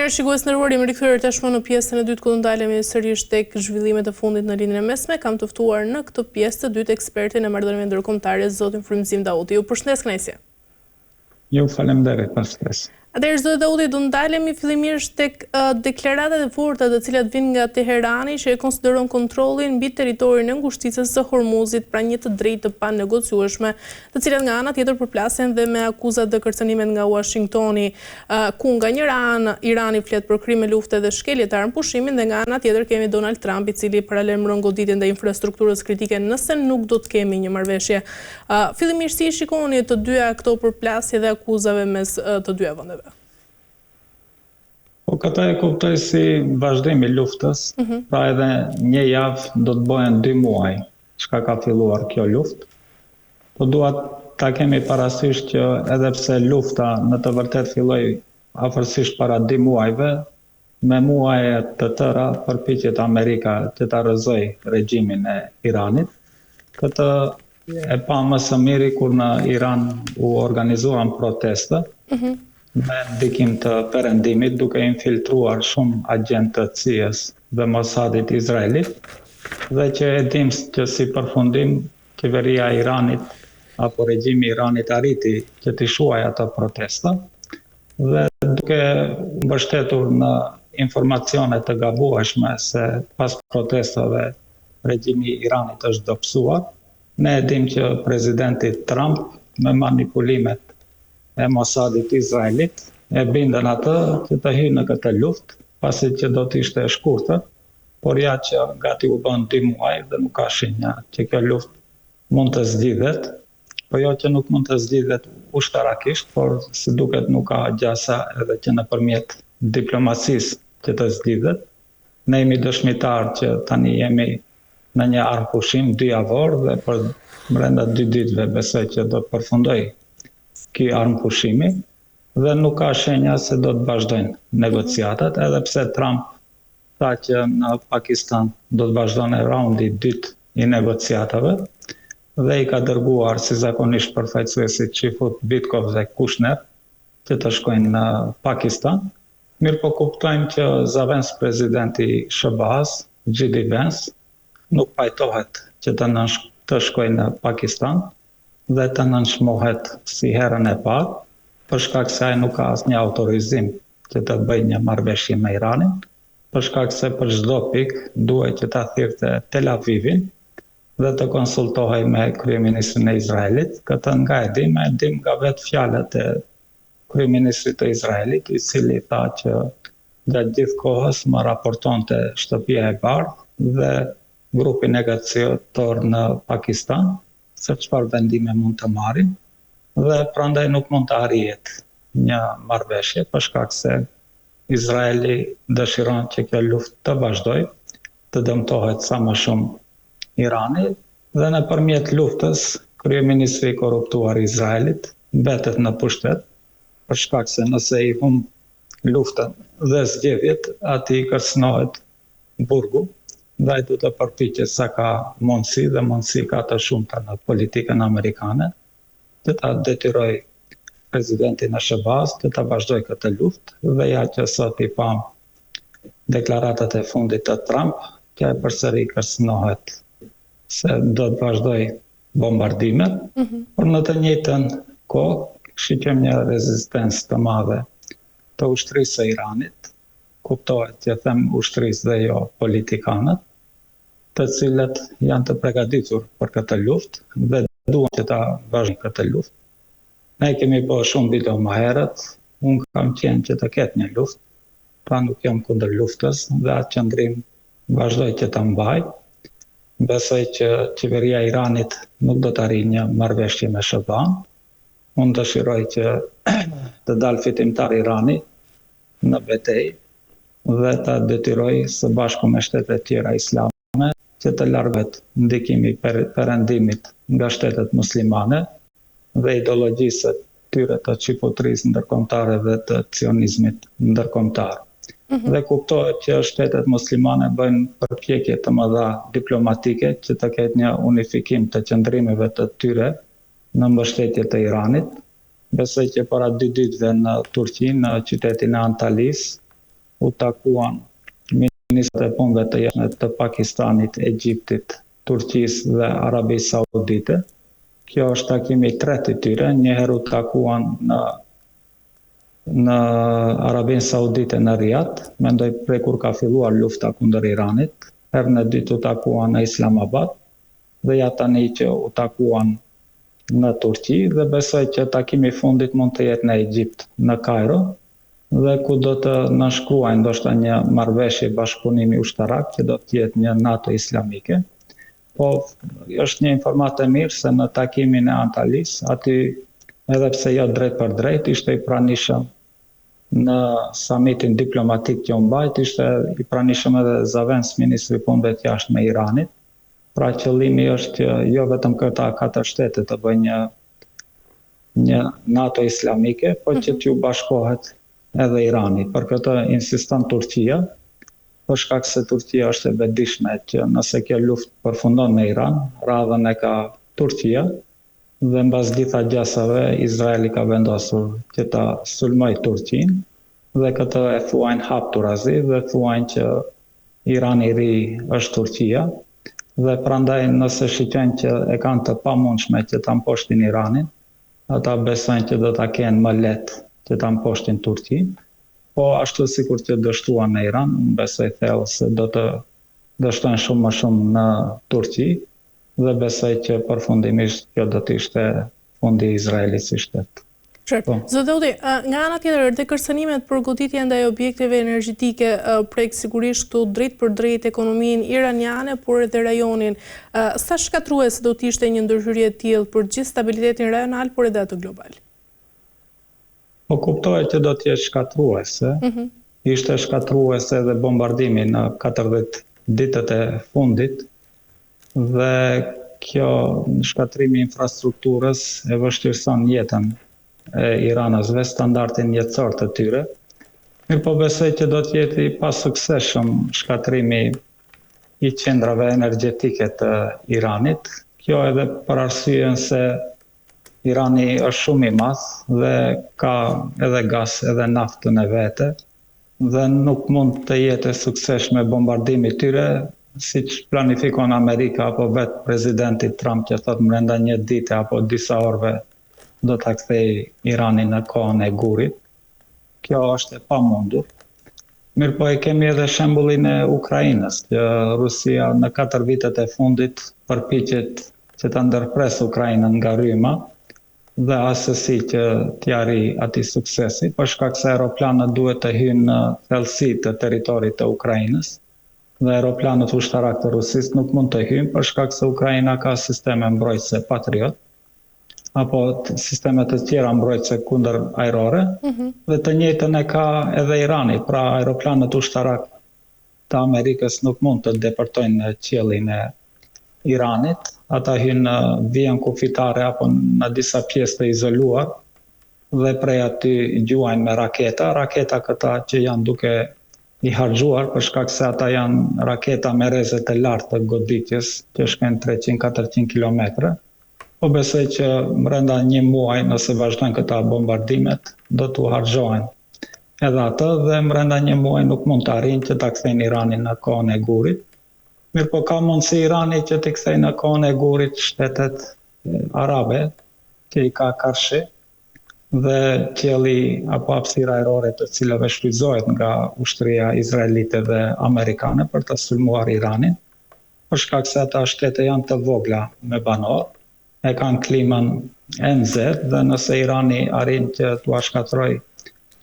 Mirë, shikues nderuar, jemi rikthyer tashmë në pjesën e dytë ku do ndalemi sërish tek zhvillimet e fundit në lindjen e mesme. Kam të ftuar në këtë pjesë të dytë ekspertin e marrëdhënieve ndërkombëtare, zotin Frymëzim Dauti. Ju përshëndes kënaqësi. Ju faleminderit për ftesën. Atëherë, zoti Dauti, do ndalemi fillimisht tek deklaratat e forta të cilat vijnë nga Teherani që e konsideron kontrollin mbi territorin e ngushticës së Hormuzit pra një të drejtë të panegociueshme, të cilat nga ana tjetër përplasen dhe me akuzat dhe kërcënimet nga Washingtoni, ku nga njëra anë Irani flet për krime lufte dhe shkelje të armëpushimin, dhe nga ana tjetër kemi Donald Trump, i cili paralajmëron goditjen ndaj infrastrukturës kritike nëse nuk do të kemi një marrëveshje. Fillimisht si shikoni të dyja këto përplasje dhe akuzave mes të dyja vendeve? Po këta e kuptoj si vazhdim i luftës, pra edhe një javë do të bëhen 2 muaj çka ka filluar kjo luftë. Po duhet ta kemi parasysh që edhe pse lufta në të vërtet filloi afërsisht para 2 muajve, me muaje të tëra përpiqet Amerika që ta rrëzojë regjimin e Iranit. Këtë e pa më së miri kur në Iran u organizuan proteste, me ndikim të perëndimit, duke infiltruar shumë agjentë të CIA-s dhe Mossadit Izraelit, dhe që e dim që si përfundim qeveria e Iranit apo regjimi i Iranit arriti që t'i shuajë ato protesta, dhe duke mbështetur në informacione të gabueshme se pas protestave regjimi i Iranit është dobësuar, ne e dim që presidenti Trump me manipulimet e Mossadit Izraelit e bindën atë që të hyjë në këtë luftë, pasi që do të ishte e shkurtër, por ja që gati u bën 2 muaj dhe nuk ka shenja që kjo luftë mund të zgjidhet, po jo që nuk mund të zgjidhet ushtarakisht, por si duket nuk ka gjasa edhe që nëpërmjet diplomacisë që të zgjidhet. Ne jemi dëshmitar që tani jemi në një armëpushim 2 javor dhe për brenda 2 ditëve besoj që do të përfundojë ky armëpushimi dhe nuk ka shenja se do të vazhdojnë negociatat, edhe pse Trump tha që në Pakistan do të vazhdojnë raundi 2 i negociatave dhe i ka dërguar si zakonisht përfaqësuesit Çifut Bitkov dhe Kushner që të shkojnë në Pakistan. Mirë po kuptojmë që zavens presidenti SBA-s, J.D. Vance, nuk pajtohet që të shkojnë në Pakistan dhe të nënshmohet si herën e parë, për shkak se ai nuk ka asnjë autorizim që të bëjë një marrëveshje me Iranin, për shkak se për çdo pikë duhet që ta thirrte Tel Avivin dhe të konsultohej me kryeministrin e Izraelit. Këtë nga e dim nga vetë fjalët e kryeministrit të Izraelit, i cili tha që gjatë gjithë kohës më raportonte Shtëpia e Bardhë dhe grupi negociator në Pakistan se çfarë vendime mund të marrin, dhe prandaj nuk mund të arrihet një marrëveshje për shkak se Izraeli dëshiron që kjo luftë të vazhdojë, të dëmtohet sa më shumë Irani, dhe nëpërmjet luftës kryeministri i korruptuar i Izraelit mbetet në pushtet, për shkak se nëse i humb luftën dhe zgjedhjet, aty kërcënohet burgu, dhe ai do të përpiqet sa ka mundësi, dhe mundësi ka të shumta në politikën amerikane, të ta detyroj presidentin e SBA-s të ta vazhdoj këtë luftë, dhe ja që sot i pam deklaratat e fundit të Trump, që përsëri kërcënohet se do të vazhdoj bombardimet, por në të njëjtën kohë shiqem një rezistencë të madhe të ushtrisë së Iranit, kuptohet që them ushtrisë dhe jo politikanët, të cilët janë të përgatitur për këtë luftë dhe duan që ta vazhdojnë këtë luftë. Ne kemi bërë shumë video më herët, unë kam qenë që të ketë një luftë, pra nuk jam kundër luftës dhe atë qëndrim vazhdoj që ta mbaj. Besoj që qeveria e Iranit nuk do të arrijë një marrëveshje me SBA-n. Unë dëshiroj që të dalë fitimtar Irani në betejë dhe ta detyroj së bashku me shtetet tjera islame që të largohet ndikimi perëndimit nga shtetet muslimane dhe ideologjisë tyre të çifutrisë ndërkombëtare dhe të cionizmit ndërkombëtar. Dhe kuptohet që shtetet muslimane bëjnë përpjekje të mëdha diplomatike që të ketë një unifikim të qëndrimeve të tyre në mbështetje të Iranit. Besoj që para 2 ditëve në Turqi, në qytetin e Antalis, u takuan ministrat e punëve të jashtme të Pakistanit, Egjiptit, Turqisë dhe Arabisë Saudite. Kjo është takimi i tretë i tyre, njëherë u takuan në Arabinë Saudite në Riyadh, mendoj prej kur ka filluar lufta kundër Iranit, herën e dytë u takuan në Islamabad, dhe ja tani që u takuan në Turqi, dhe besoj që takimi i fundit mund të jetë në Egjipt, në Kairo, dhe ku do të nënshkruajnë ndoshta një marrëveshje bashkëpunimi ushtarak që do të jetë një NATO islamike. Po është një informatë e mirë se në takimin e Antalis, aty edhe pse jo drejt për drejt, ishte i pranishëm në samitin diplomatik që u mbajt, ishte i pranishëm edhe Zavens, ministri i punëve të jashtme i Iranit. Pra qëllimi është që jo vetëm këta 4 shtete të bëjnë një NATO islamike, po që t'ju bashkohet edhe Irani. Për këtë insiston Turqia, për shkak se Turqia është e bedishme që nëse kjo luftë përfundon me Iran, radhën e ka Turqia, dhe mbas disa gjasave Izraeli ka vendosur që ta sulmoj Turqinë, dhe këtë e thuajnë hapturazi dhe thuajnë që Irani i ri është Turqia, dhe prandaj nëse shikojnë që e kanë të pamundshme që ta mposhtin Iranin, ata besojnë që do ta kenë më lehtë që ta mposhtin Turqinë, po ashtu sikur që dështuan në Iran, besoj thellë se do të dështojnë shumë më shumë në Turqi, dhe besoj që përfundimisht kjo do të ishte fundi i Izraelit si shtet. Zoti Daudi, nga ana tjetër, te kërcënimet për goditje ndaj objekteve energjetike prek sigurisht këtu drejt për drejt ekonominë iraniane, por edhe rajonin, sa shkatruese do të ishte një ndërhyrje e tillë për gjithë stabilitetin rajonal, por edhe atë global? Po kuptohet që do të jetë shkatruese. Ishte shkatruese edhe bombardimi në 40 ditët e fundit, dhe kjo shkatrimi i infrastrukturës e vështirëson jetën e iranësve, standardin jetësor të tyre. Mirë po besoj që do të jetë i pasuksesshëm shkatrimi i qendrave energjetike të Iranit. Kjo edhe për arsyeën se Irani është shumë i madh dhe ka edhe gaz edhe naftën e vete, dhe nuk mund të jetë e suksesshme bombardimi i tyre, siç planifikon Amerika apo vetë presidenti Trump që thotë brenda një dite apo disa orëve do ta kthej Iranin në kohën e gurit. Kjo është e pamundur. Mirë po e kemi edhe shembullin e Ukrainës, që Rusia në 4 vitet e fundit përpiqet që ta ndërpresë Ukrainën nga rryma, dhe asesi që t'jarri atij suksesi, për shkak se aeroplanët duhet të hyjnë në thellësi të territorit të Ukrainës, dhe aeroplanët ushtarak të Rusisë nuk mund të hyjnë për shkak se Ukraina ka sisteme mbrojtëse Patriot, apo sisteme të tjera mbrojtëse kundër ajrore, dhe të njëjtën e ka edhe Irani, pra aeroplanët ushtarak të Amerikës nuk mund të depërtojnë në qiellin e Iranit, ata hynë në vijën kufitare apo në disa pjesë të izoluar, dhe prej aty gjuajnë me raketa këta që janë duke i harxhuar për shkak se ata janë raketa me rreze të lartë të goditjes, që shkojnë 300-400 kilometra. Po besoj që brenda një muaj, nëse vazhdojnë këta bombardimet, do t'u harxhohen edhe atë, dhe brenda një muaj nuk mund të arrijnë që ta kthejnë Iranin në kohën e gurit. Mirë po ka mundësi Irani që të kthejë në kohën e gurit shtetet arabe, që i ka karshi, dhe qielli apo hapësira ajrore të cilave shfrytëzohet nga ushtria izraelite dhe amerikane për të sulmuar Iranin, për shkak se ata shtete janë të vogla me banor, e kanë klimën e nxehtë, dhe nëse Irani arrin që t'u shkatërrojë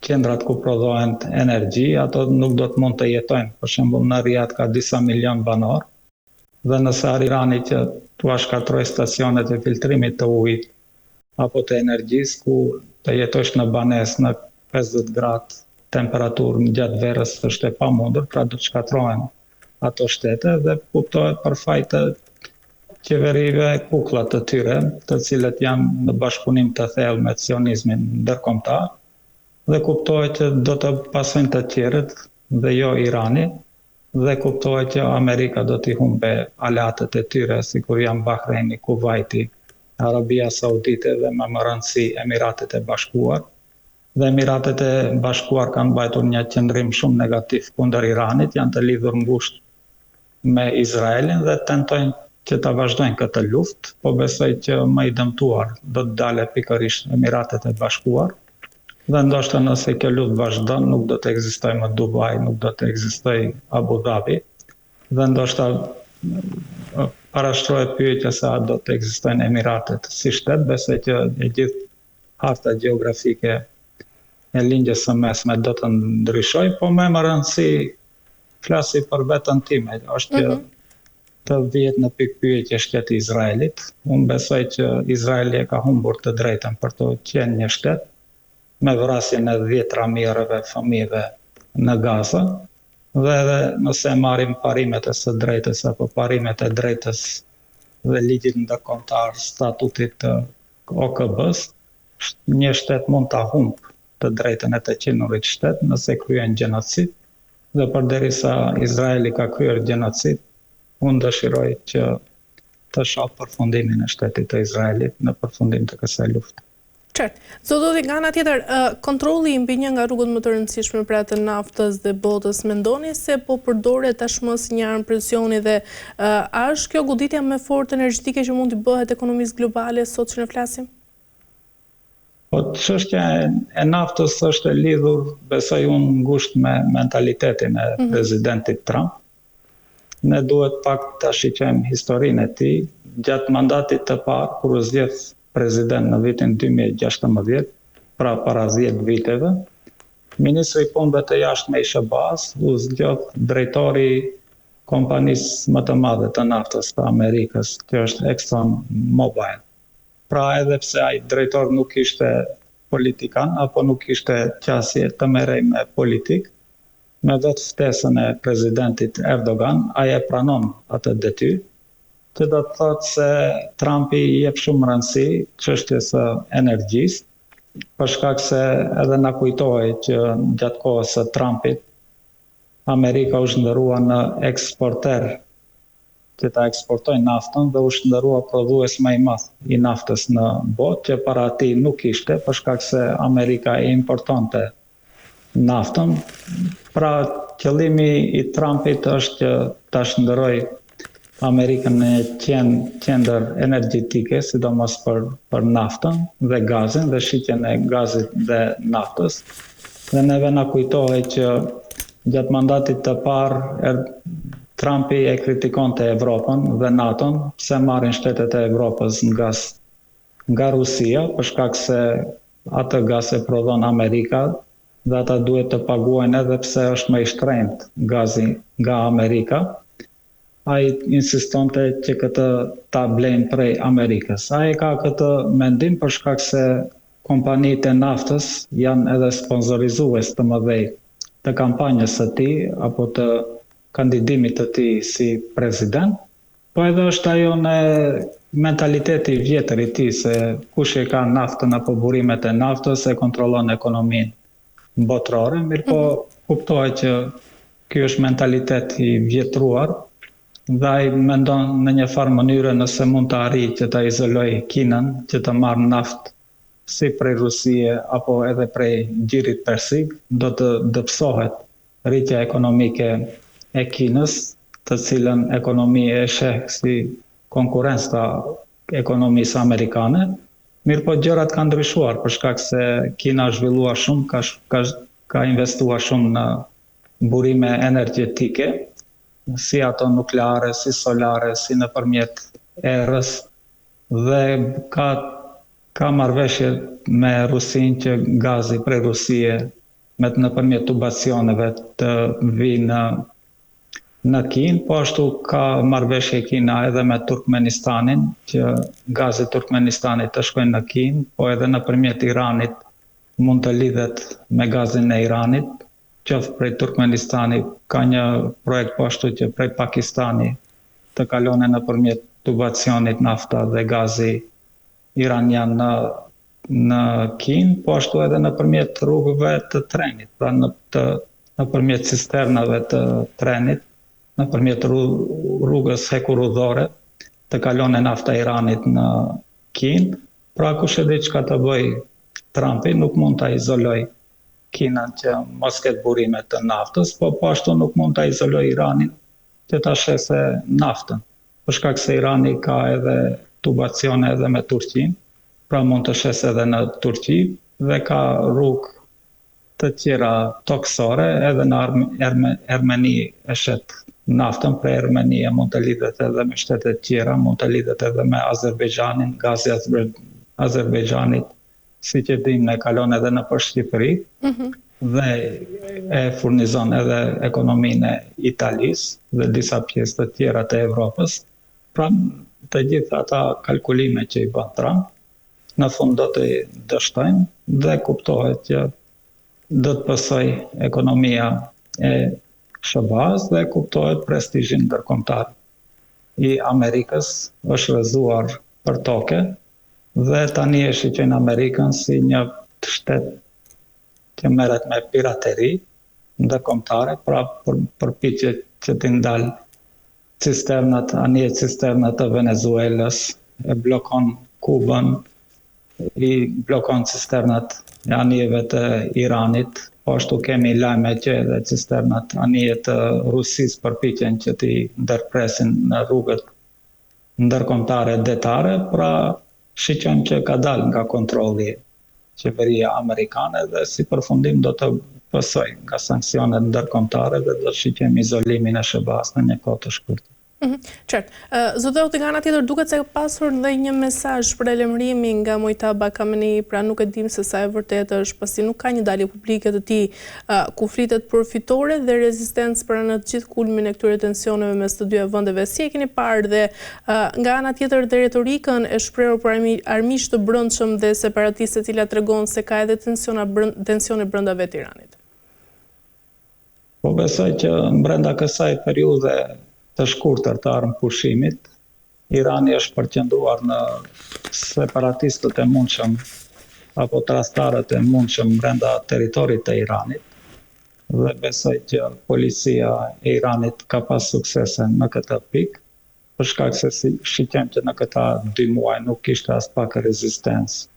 qendrat ku prodhohen energji, ato nuk do të mund të jetojnë. Për shembull, në Riyadh ka disa milion banor, dhe nëse arrin Irani që t'u shkatërrojë stacionet e filtrimit të ujit apo të energjisë, ku të jetosh në banesë në 50 gradë temperaturë në gjatë verës, është e pamundur, pra do të shkatërrohen ato shtete, dhe kuptohet për faj të qeverive kukullat të tyre, të cilët janë në bashkëpunim të thellë me sionizmin ndërkombëtar, dhe kuptohet që do të pasojnë të tjerët dhe jo Irani, dhe kuptohet që Amerika do t'i humbe aleatët e tyre, sikur janë Bahreini, Kuvaiti, Arabia Saudite dhe më rëndësi Emiratet e Bashkuar, dhe Emiratet e Bashkuar kanë mbajtur një qëndrim shumë negativ kundër Iranit, janë të lidhur ngushtë me Izraelin dhe tentojnë që ta vazhdojnë këtë luftë, po besoj që më i dëmtuar do të dalë pikërisht Emiratet e Bashkuar. Dhe ndoshta nëse kjo luftë vazhdon, nuk do të ekzistojë më Dubai, nuk do të ekzistojë Abu Dhabi, dhe ndoshta parashtrohet pyetja se a do të ekzistojnë Emiratet si shtet. Besoj që e gjithë harta gjeografike e lindjes së mesme do të ndryshojë, po më e rëndësi flasi për veten time, është që të vihet në pikë pyetje shteti i Izraelit. Unë besoj që Izraeli e ka humbur të drejtën për të qenë një shtet, me vrasjen e 10 mijërave fëmijëve në Gaza, dhe edhe nëse marrim parimet e së drejtës apo parimet e drejtës dhe ligjit ndërkombëtar, statutit të OKB-s, një shtet mund ta humbë të drejtën e të qenurit shtet nëse kryen gjenocid, dhe përderisa Izraeli ka kryer gjenocid, unë dëshiroj që të shoh përfundimin e shtetit të Izraelit në përfundim të kësaj lufte. Qartë. Zototi, nga ana tjetër, kontrolli mbi një nga rrugët më të rëndësishme pra të naftës dhe botës, mendoni se po përdoret tashmë si një armë presioni dhe a është kjo goditja më fortë energjetike që mund të bëhet ekonomisë globale sot që ne flasim? Po çështja e naftës është e lidhur, besoj unë, ngushtë me mentalitetin e presidentit Trump. Ne duhet pak ta shiqojmë historinë e tij. Gjatë mandatit të parë, kur u zgjedh president në vitin 2016, pra para 10 viteve, ministri i punëve të jashtme i SBA-s u zgjedh drejtori kompanisë më të madhe të naftës të Amerikës, që është ExxonMobil. Pra edhe pse ai drejtor nuk ishte politikan apo nuk ishte qasje të merrej me politikë, me vetë ftesën e presidentit Erdogan, ai e pranon atë detyrë, që do të thotë se Trumpi i jep shumë rëndësi çështjes së energjisë, për shkak se edhe na kujtohej që gjatë kohës së Trumpit Amerika u shndërrua në eksporter, që ta eksportojë naftën, dhe u shndërrua prodhues më i madh i naftës në botë, që para atij nuk ishte, për shkak se Amerika e importonte naftën. Pra qëllimi i Trumpit është që ta shndërrojë Amerikën në qendër energjetike, sidomos për naftën dhe gazin dhe shitjen e gazit dhe naftës. Dhe neve na kujtohej që gjatë mandatit të parë Trumpi e kritikonte Evropën dhe NATO-n pse marrin shtetet e Evropës në gaz nga Rusia, për shkak se atë gaz e prodhon Amerika dhe ata duhet të paguajnë edhe pse është më i shtrenjtë gazi nga Amerika. Ai insistonte që këtë ta blejnë prej Amerikës. Ai ka këtë mendim për shkak se kompanitë e naftës janë edhe sponsorizues të mëdhej të kampanjës së tij apo të kandidimit të tij si president, po edhe është ajo në mentaliteti i vjetër i tij se kush e ka naftën apo burimet e naftës e kontrollon ekonominë botërore, mirëpo kuptohet që ky është mentalitet i vjetruar. Dhe ai mendon në një farë mënyre nëse mund të arrijë që ta izolojë Kinën, që të marrë naftë si prej Rusie apo edhe prej Gjirit Persik, do të dëpsohet rritja ekonomike e Kinës, të cilën ekonomi e sheh si konkurrencë të ekonomisë amerikane. Mirëpo gjërat kanë ndryshuar për shkak se Kina është zhvilluar shumë, ka investuar shumë në burime energjetike, si ato nukleare, si solare, si nëpërmjet erës, dhe ka marrëveshje me Rusinë që gazi prej Rusie nëpërmjet tubacioneve të vinë në Kinë, po ashtu ka marrëveshje Kina edhe me Turkmenistanin, që gazi Turkmenistanit të shkojnë në Kinë, po edhe nëpërmjet Iranit mund të lidhet me gazin e Iranit, qoftë prej Turkmenistani, ka një projekt po ashtu që prej Pakistani të kalone nëpërmjet tubacionit nafta dhe gazi iranian në Kinë, po ashtu edhe nëpërmjet rrugëve të trenit, pra nëpërmjet cisternave të trenit, nëpërmjet rrugës hekurudhore të kalone nafta Iranit në Kinë. Pra kush e di çka të bëj Trumpi nuk mund ta izoloj Kinën që mos ketë burime të naftës, po ashtu nuk mund ta izoloj Iranin që ta shese naftën. Për shkak se Irani ka edhe tubacione edhe me Turqinë, pra mund të shes edhe në Turqi dhe ka rrugë të tjera toksore, edhe në Armeni e shet naftën, prej Armenie mund të lidhet edhe me shtetet tjera, mund të lidhet edhe me Azerbejxhanin, gazi Azerbejxhanit, si që dim ne kalon edhe në për Shqipëri, dhe e furnizon edhe ekonominë e Italisë dhe disa pjesë të tjera të Evropës. Pra të gjitha ata kalkulime që i bën Trump, në fund do të dështojnë dhe kuptohet që do të pësoj ekonomia e SBA-s dhe kuptohet prestizhin ndërkombëtar i Amerikës është rrëzuar për toke dhe tani e shiqen Amerikën si një shtet që merret me pirateri ndërkombëtare, pra përpiqet që të ndal cisternat, anije cisternat të Venezuelës, e blokon Kubën, i blokon cisternat e anijeve të Iranit, po ashtu kemi lajme që edhe cisternat anije të Rusisë përpiqen që t'i ndërpresin në rrugët ndërkombëtare detare, pra shiqen që ka dalë nga kontrolli qeveria amerikane dhe si përfundim do të pësoj nga sanksionet ndërkombëtare dhe do të shiqem izolimin e SBA-s në një kohë të shkurtër. Qartë. Zotë nga ana tjetër duket se ka pasur dhe një mesazh për lajmërimi nga Mojtaba Khamenei, pra nuk e dim se sa e vërtetë është, pasi nuk ka një dalje publike të tij ku flitet për fitore dhe rezistencë për në të gjithë kulmin e këtyre tensioneve mes të dy vendeve. Si e keni parë dhe nga ana tjetër dhe retorikën e shprehur për armiqtë të brendshëm dhe separatistë, e cila tregon se ka edhe tensione brenda vetë Iranit? Po besoj që brenda kësaj periudhe të shkurtër të armëpushimit, Irani është përqendruar në separatistët e mundshëm apo tradhtarët e mundshëm brenda territorit të Iranit dhe besoj që policia e Iranit ka pas suksese në këtë pikë, për shkak se shiqem që në këta 2 muaj nuk kishte as pak rezistencë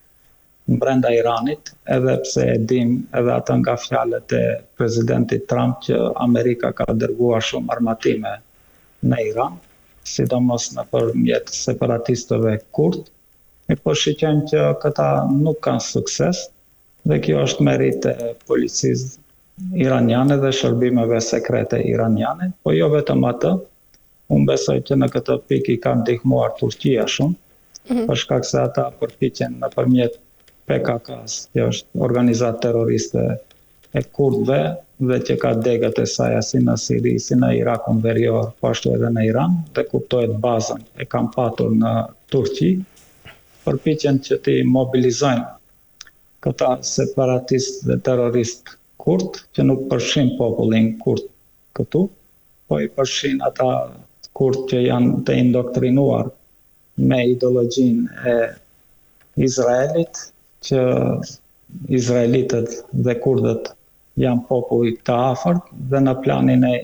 brenda Iranit, edhe pse e dim edhe atë nga fjalët e presidentit Trump që Amerika ka dërguar shumë armatime në Iran, sidomos në përmjet separatistëve kurd, po shiqen që këta nuk kanë sukses dhe kjo është merit e policisë iraniane dhe shërbimeve sekrete iraniane, po jo vetëm atë, unë besoj që në këtë pikë i ka ndihmuar Turqia shumë, për shkak se ata përpiqen nëpërmjet PKK-s, që është organizatë terroriste e kurdëve dhe që ka degët e saj si në Siri, si në Irakun verior, po ashtu edhe në Iran, dhe kuptohet bazën e kam patur në Turqi, përpiqen që ti mobilizojnë këta separatistë dhe terroristë kurd, që nuk përfshin popullin kurd këtu, po i përfshin ata kurd që janë të indoktrinuar me ideologjinë e Izraelit, që izraelitët dhe kurdët janë popull të afërt dhe në planin e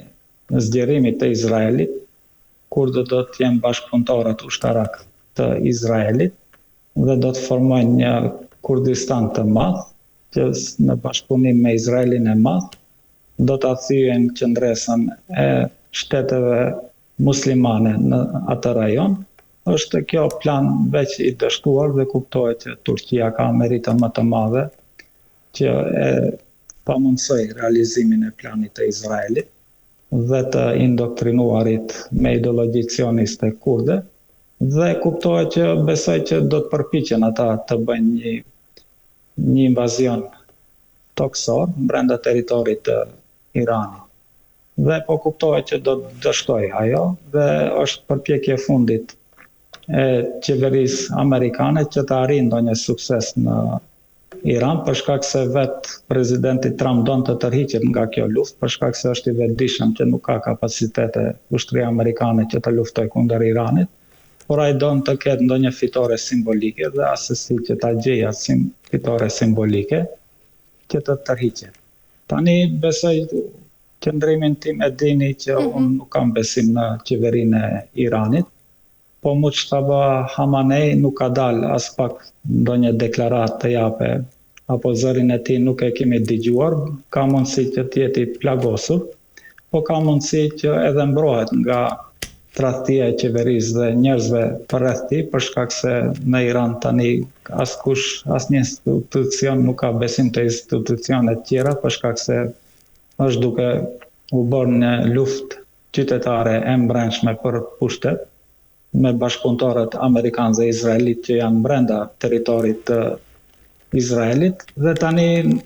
zgjerimit të Izraelit, kurdët do të jenë bashkëpunëtorët ushtarak të Izraelit dhe do të formojnë një Kurdistan të madh, që në bashkëpunim me Izraelin e madh do të thyen qendresën e shteteve muslimane në atë rajon. Është kjo plan veç i dështuar dhe kuptohet që Turqia ka meritën më të madhe që e pamundsoj realizimin e planit të Izraelit dhe të indoktrinuarit me ideologji sioniste kurde dhe kuptohet që besoj që do të përpiqen ata të bëjnë një invazion toksor brenda territorit të Iranit. Dhe po kuptohet që do të dështoj ajo dhe është përpjekje fundit e qeverisë amerikane që të arrijë ndonjë sukses në Iran, për shkak se vetë presidenti Trump don të tërhiqet nga kjo luftë, për shkak se është i vetëdijshëm që nuk ka kapacitete ushtria amerikane që të luftojë kundër Iranit, por ai don të ketë ndonjë fitore simbolike dhe asesi që ta gjejë atë fitore simbolike që të tërhiqet. Tani besoj qëndrimin tim e dini që unë nuk kam besim në qeverinë e Iranit, po Mujtaba Khamenei nuk ka dalë as pak ndonjë deklaratë të jape apo zërin e tij nuk e kemi dëgjuar, ka mundësi që të jetë i plagosur, po ka mundësi që edhe mbrohet nga tradhtia e qeverisë dhe njerëzve përreth tij, për shkak se në Iran tani asnjë institucion nuk ka besim te institucionet tjera, për shkak se është duke u bërë një luftë qytetare e mbrëmshme për pushtet me bashkëpunëtorët amerikanë dhe izraelit që janë brenda territorit të Izraelit, dhe tani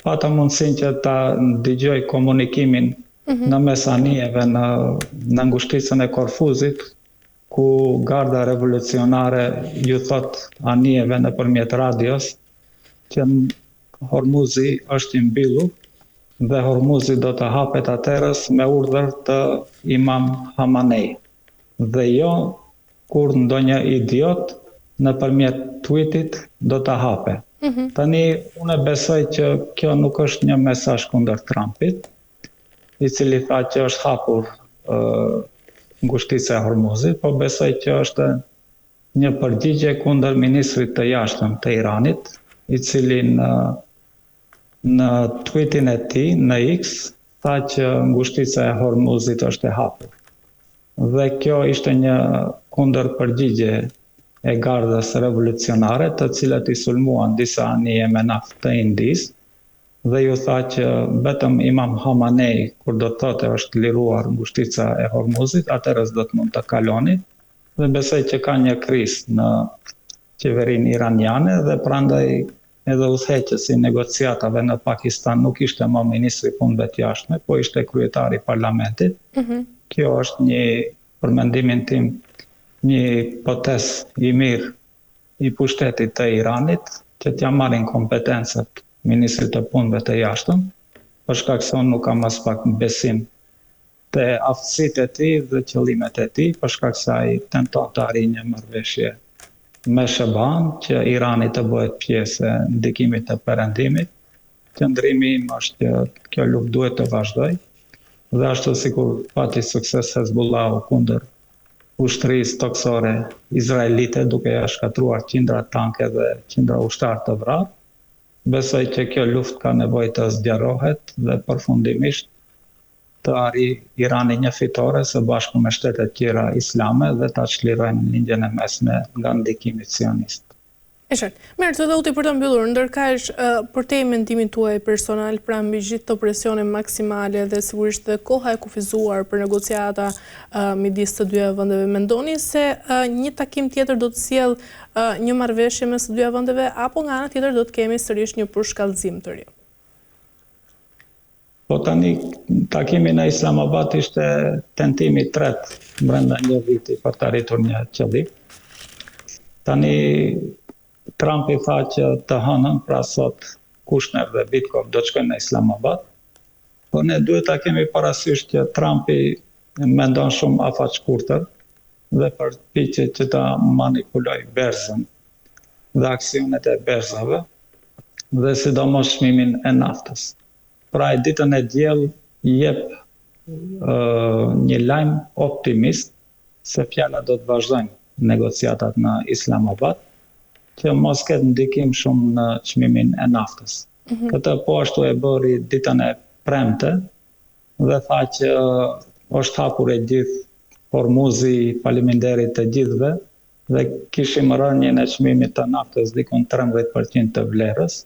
pata mundësinë që ta dëgjoj komunikimin në mes anijeve në ngushticën e Korfuzit, ku garda revolucionare ju thot anijeve nëpërmjet radios që Hormuzi është i mbyllur dhe Hormuzi do të hapet atëherës me urdhër të Imam Hamanei, dhe jo kur ndonjë idiot nëpërmjet tweetit do ta hape. Tani unë besoj që kjo nuk është një mesazh kundër Trumpit, i cili tha që është hapur ngushtica e Hormuzit, po besoj që është një përgjigje kundër ministrit të jashtëm të Iranit, i cili në tweetin e tij në X tha që ngushtica e Hormuzit është e hapur. Dhe kjo ishte një kundërpërgjigje e gardës revolucionare, të cilat i sulmuan disa anije me naftë të Indisë, dhe ju tha që vetëm Imam Hamanei, kur do të thotë është liruar ngushtica e Hormuzit, atëherës do të mund të kaloni, dhe besoj që ka një krizë në qeverinë iraniane, dhe prandaj edhe udhëheqësi negociatave në Pakistan nuk ishte më ministri i punëve të jashtme, po ishte kryetari i parlamentit. Kjo është një, për mendimin tim, një potestë i mirë i pushtetit të Iranit, që t'ja marrin kompetencat ministrit të punëve të jashtëm, për shkak se unë nuk kam as pak besim te aftësitë e tij dhe qëllimet e tij, për shkak se ai tenton të arrijë një marrëveshje me Sheban, që Irani të bëhet pjesë e ndikimit të perëndimit. Qëndrimi im është që kjo luftë duhet të vazhdojë, dhe ashtu sikur pati sukses Hezbollahu kundër ushtrisë toksore izraelite, duke ja shkatruar qindra tanke dhe qindra ushtar të vrarë, besoj që kjo luftë ka nevojë të zgjarohet dhe përfundimisht të arrijë Irani një fitore së bashku me shtetet tjera islame dhe ta çlirojnë lindjen e mesme nga ndikimi sionist. E qartë. Mirë, të dhauti për të mbyllur, ndërkaq për te mendimin tuaj personal, pra mbi gjithë të presione maksimale dhe sigurisht dhe koha e kufizuar për negociata midis të dyja vendeve, mendoni se një takim tjetër do të sjellë një marrëveshje mes të dyja vendeve, apo nga ana tjetër do të kemi sërish një përshkallëzim të ri? Po tani takimi në Islamabad ishte tentimi i tretë brenda një viti për të arritur një qëllim. Tani Trumpi tha që të hënën, pra sot, Kushner dhe Witkoff do të shkojnë në Islamabad, po ne duhet ta kemi parasysh që Trumpi mendon shumë afatshkurtër dhe përpiqet që ta manipulojë berzën dhe aksionet e berzave, dhe sidomos çmimin e naftës. Pra e ditën e diell jep një lajm optimist se fjala do të vazhdojnë negociatat në Islamabad, që mos ketë ndikim shumë në çmimin e naftës. Këtë po ashtu e bëri ditën e premte dhe tha që është hapur e gjithë Hormuzi, faleminderit të gjithëve, dhe kishim rënien e çmimit të naftës dikon 13% të vlerës.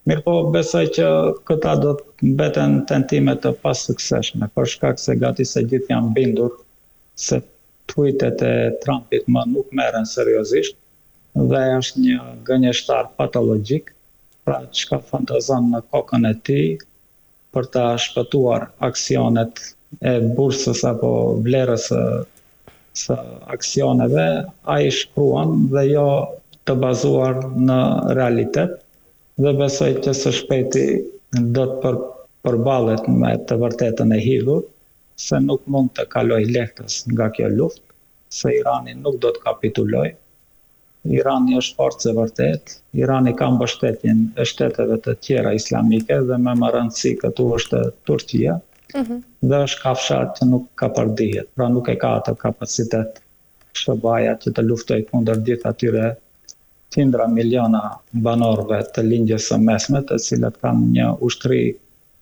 Mirë po besoj që këta do të mbeten tentime të pasuksesshme, për shkak se gati se gjithë janë bindur se tweetet e Trumpit më nuk merren seriozisht, dhe është një gënjeshtar patologjik, pra çka fantazon në kokën e tij për ta shpëtuar aksionet e bursës apo vlerës së aksioneve, ai shkruan dhe jo të bazuar në realitet, dhe besoj që së shpejti do të përballet me të vërtetën e hidhur, se nuk mund të kaloj lehtës nga kjo luftë, se Irani nuk do të kapitulojë. Irani është forcë e vërtet, Irani ka mbështetjen e shteteve të tjera islamike dhe me më rëndësi këtu është Turqia, dhe është kafshat që nuk ka përdihet, pra nuk e ka atë kapacitet SBA-ja që të luftoj kundër gjithë atyre qindra miliona banorëve të lindjes së mesme, të cilët kanë një ushtri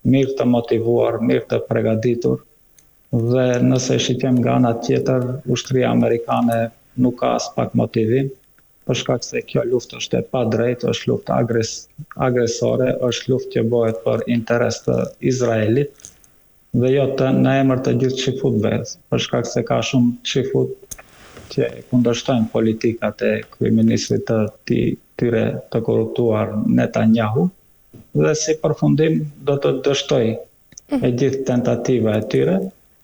mirë të motivuar, mirë të përgatitur, dhe nëse shqiptem nga ana tjetër, ushtria amerikane nuk ka as pak motivim, për shkak se kjo luftë është e padrejtë, është luftë agresore, është luftë që bëhet për interes të Izraelit dhe jo në emër të gjithë çifutëve, për shkak se ka shumë çifut që kundërshtojnë politikat e kryeministrit të tyre të korruptuar Netanyahu, dhe si përfundim do të dështoj e gjithë tentativa e tyre.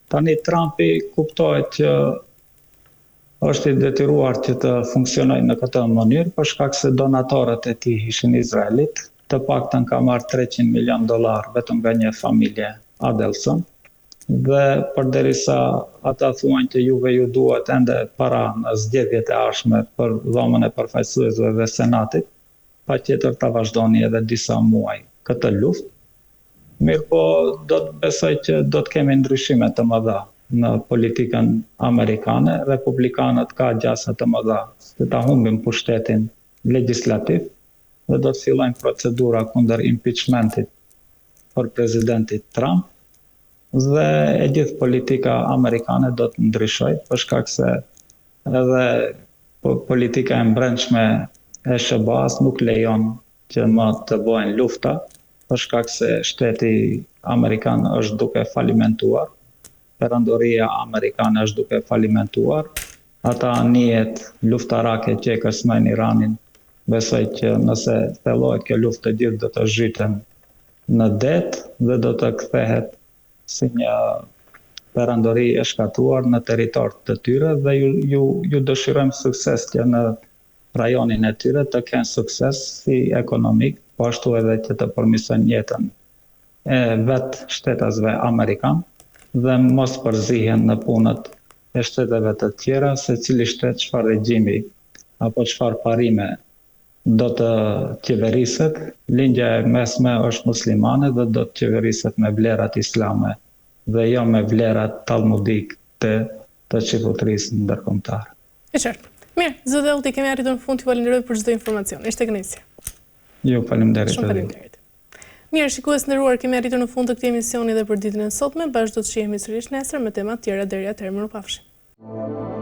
Tani Trumpi kuptohet që është i detyruar që të funksionojë në këtë mënyrë, për shkak se donatorët e tij ishin Izraelit, të paktën ka marrë $300 milion vetëm nga një familje Adelson, dhe përderisa ata thuajnë që juve ju duhet ende para në zgjedhjet e ardhshme për dhomën e përfaqësuesve dhe Senatit, patjetër ta vazhdoni edhe disa muaj këtë luftë. Mirëpo do të besoj që do të kemi ndryshime të mëdha në politikën amerikane. Republikanët ka gjasa të mëdha se ta humbin pushtetin legjislativ dhe do të fillojnë procedura kundër impeachmentit për presidentit Trump, dhe e gjithë politika amerikane do të ndryshojë, për shkak se edhe politika e brendshme e SBA-s nuk lejon që më të bëhen lufta, për shkak se shteti amerikan është duke falimentuar, perandoria amerikane është duke falimentuar, ata njihet luftarake që e kërcënojnë Iranin. Besoj që nëse thellohet kjo luftë, të gjithë do të zhyten në det dhe do të kthehet si një perandori e shkatuar në territor të tyre, dhe ju dëshirojmë sukses që në rajonin e tyre të kenë sukses si ekonomik, po ashtu edhe që të përmirësojnë jetën e vetë shtetasve amerikan dhe mos përzihen në punët e shteteve të tjera, se cili shtet çfarë regjimi apo çfarë parime do të qeveriset. Lindja e mesme është muslimane dhe do të qeveriset me vlerat islame dhe jo me vlerat talmudik të çifutërisë ndërkombëtare. E qartë. Mirë, zoti Auti, kemi arritur në fund, ju falenderoj për çdo informacion. Ishte kënaqësi. Ju faleminderit. Shumë faleminderit. Mirë, shikues nderuar, kemi arritur në fund të këtij emisioni dhe për ditën e sotme. Bashkë do të shihemi sërish nesër me tema të tjera. Deri atëherë, mirupafshim.